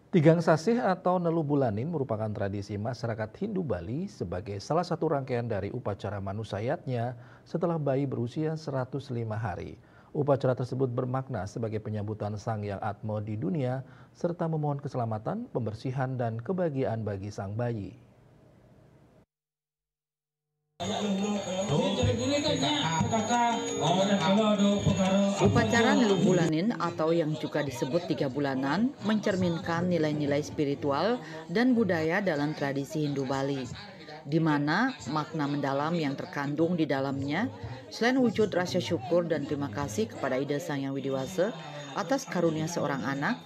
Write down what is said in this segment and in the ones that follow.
Tigang Sasih atau Nelu Bulanin merupakan tradisi masyarakat Hindu Bali sebagai salah satu rangkaian dari upacara manusayatnya setelah bayi berusia 105 hari. Upacara tersebut bermakna sebagai penyambutan Sang Yang Atmo di dunia serta memohon keselamatan, pembersihan, dan kebahagiaan bagi sang bayi. Upacara Nelubulanin atau yang juga disebut 3 bulanan mencerminkan nilai-nilai spiritual dan budaya dalam tradisi Hindu Bali, di mana makna mendalam yang terkandung di dalamnya selain wujud rasa syukur dan terima kasih kepada Ida Sang Yang Widiwasa atas karunia seorang anak,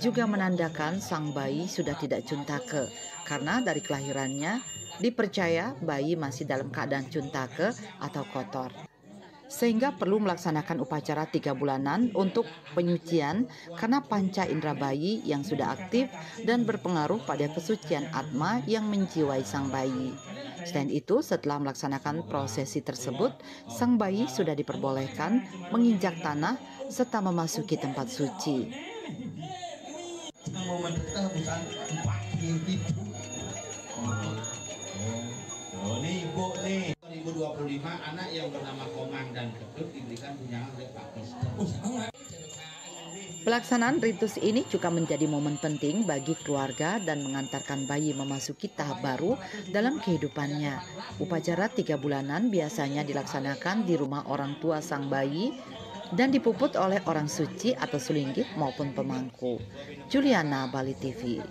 juga menandakan sang bayi sudah tidak cuntake karena dari kelahirannya dipercaya bayi masih dalam keadaan cuntake atau kotor. Sehingga perlu melaksanakan upacara 3 bulanan untuk penyucian karena panca indera bayi yang sudah aktif dan berpengaruh pada kesucian atma yang menjiwai sang bayi. Selain itu, setelah melaksanakan prosesi tersebut, sang bayi sudah diperbolehkan menginjak tanah serta memasuki tempat suci. Nih Bu nih 2025 anak yang bernama Komang dan Ketut diberikan tunjangan oleh Pak Mister. Pelaksanaan ritus ini juga menjadi momen penting bagi keluarga dan mengantarkan bayi memasuki tahap baru dalam kehidupannya. Upacara 3 bulanan biasanya dilaksanakan di rumah orang tua sang bayi dan dipuput oleh orang suci atau sulinggih maupun pemangku. Juliana, Bali TV.